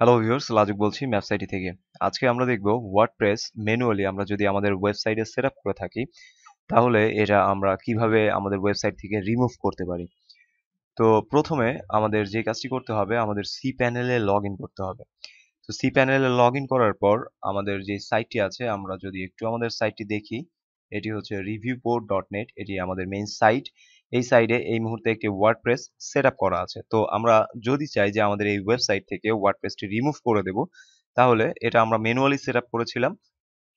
Hello viewers, লাজুক বলছি ম্যাপসাইটি থেকে। আজকে আমরা দেখব ওয়ার্ডপ্রেস ম্যানুয়ালি আমরা যদি আমাদের ওয়েবসাইটে সেটআপ করে থাকি, তাহলে এটা আমরা কিভাবে আমাদের ওয়েবসাইট থেকে রিমুভ করতে পারি। তো প্রথমে আমাদের যে কাজটি করতে হবে, আমাদের সি প্যানেলে লগইন করতে হবে। তো সি প্যানেলে লগইন করার পর আমাদের যে সাইটটি আছে, আমরা যদি একটু আমাদের সাইটটি দেখি, এটি হচ্ছে reviewport.net, এটি আমাদের মেইন সাইট। এই সাইডে এই মুহূর্তে একটি ওয়ার্ডপ্রেস সেটআপ করা আছে। তো আমরা যদি চাই যে আমাদের এই ওয়েবসাইট থেকে ওয়ার্ডপ্রেসটি রিমুভ করে দেব, তাহলে এটা আমরা ম্যানুয়ালি সেটআপ করেছিলাম।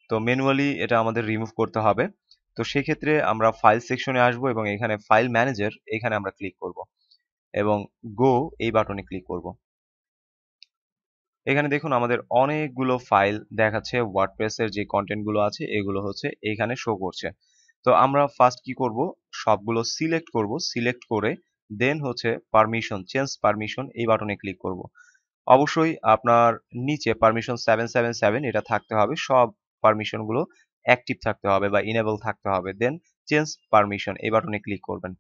তো ম্যানুয়ালি এটা আমাদের রিমুভ করতে হবে। তো সেক্ষেত্রে আমরা ফাইল সেকশনে আসবো এবং এখানে ফাইল ম্যানেজার, এখানে আমরা ক্লিক করব এবং গো এই বাটনে ক্লিক করব। এখানে দেখুন আমাদের অনেকগুলো ফাইল দেখাচ্ছে, ওয়ার্ডপ্রেসের যে কন্টেন্ট গুলো আছে এগুলো হচ্ছে এখানে শো করছে। তো আমরা ফার্স্ট কি করব, সবগুলো সিলেক্ট করব, সিলেক্ট করে দেন হচ্ছে পারমিশন, চেঞ্জ পারমিশন এই বাটনে ক্লিক করব। অবশ্যই আপনার নিচে পারমিশন 777 এটা থাকতে হবে, সব পারমিশন গুলো অ্যাক্টিভ থাকতে হবে বা ইনেবল থাকতে হবে। দেন চেঞ্জ পারমিশন এই বাটনে ক্লিক করবেন।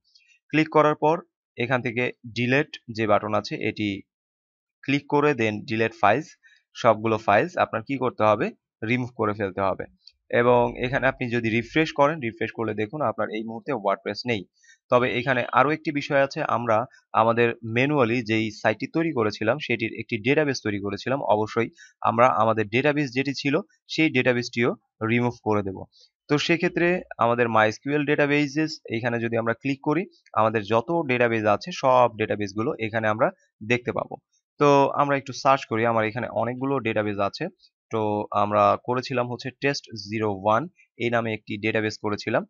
ক্লিক করার পর এখান থেকে ডিলেট যে বাটন আছে এটি ক্লিক করে দেন ডিলেট ফাইলস, সবগুলো ফাইলস আপনার কি করতে হবে, রিমুভ করে ফেলতে হবে। এবং এখানে আপনি যদি রিফ্রেশ করেন, রিফ্রেশ করলে দেখুন আপনার এই মুহূর্তে ওয়ার্ডপ্রেস নেই। তবে এখানে আরো একটি বিষয় আছে, আমরা আমাদের ম্যানুয়ালি যেই সাইটটি তৈরি করেছিলাম সেটির একটি ডেটাবেস তৈরি করেছিলাম। অবশ্যই আমরা আমাদের ডেটাবেস যেটি ছিল সেই ডেটাবেসটিও রিমুভ করে দেব। তো সেক্ষেত্রে আমাদের মাইএসকিউএল ডেটাবেসেস এখানে যদি আমরা ক্লিক করি, আমাদের যত ডেটাবেস আছে সব ডেটাবেসগুলো এখানে আমরা দেখতে পাবো। তো আমরা একটু সার্চ করি, আমার এখানে অনেকগুলো ডেটাবেস আছে। তো আমরা করেছিলাম হচ্ছে test01 এই নামে একটি ডেটাবেস করেছিলাম।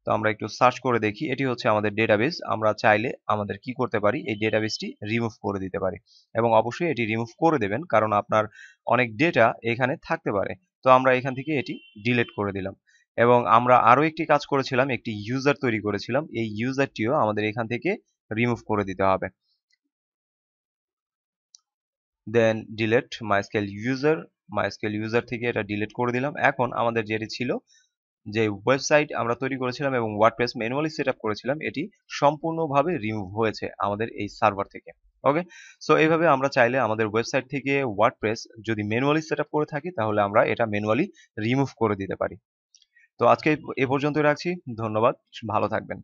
তো আমরা একটু সার্চ করে দেখি, এটি হচ্ছে আমাদের ডেটাবেস। আমরা চাইলে আমাদের কি করতে পারি, এই ডেটাবেসটি রিমুভ করে দিতে পারি। এবং অবশ্যই এটি রিমুভ করে দেবেন, কারণ আপনার অনেক ডেটা এখানে থাকতে পারে। তো আমরা এখান থেকে এটি ডিলিট করে দিলাম। এবং আমরা আরো একটি কাজ করেছিলাম, একটি ইউজার তৈরি করেছিলাম, এই ইউজারটিও আমাদের এখান থেকে রিমুভ করে দিতে হবে। Then delete MySQL user, MySQL user থেকে এটা ডিলিট করে দিলাম। এখন আমাদের যেটি ছিল, যে ওয়েবসাইট আমরা তৈরি করেছিলাম এবং ওয়ার্ডপ্রেস ম্যানুয়ালি সেট আপ করেছিলাম, এটি সম্পূর্ণভাবে রিমুভ হয়েছে আমাদের এই সার্ভার থেকে। ওকে, সো এইভাবে আমরা চাইলে আমাদের ওয়েবসাইট থেকে ওয়ার্ডপ্রেস যদি ম্যানুয়ালি সেট আপ করে থাকি, তাহলে আমরা এটা ম্যানুয়ালি রিমুভ করে দিতে পারি। তো আজকে এ পর্যন্ত রাখছি। ধন্যবাদ, ভালো থাকবেন।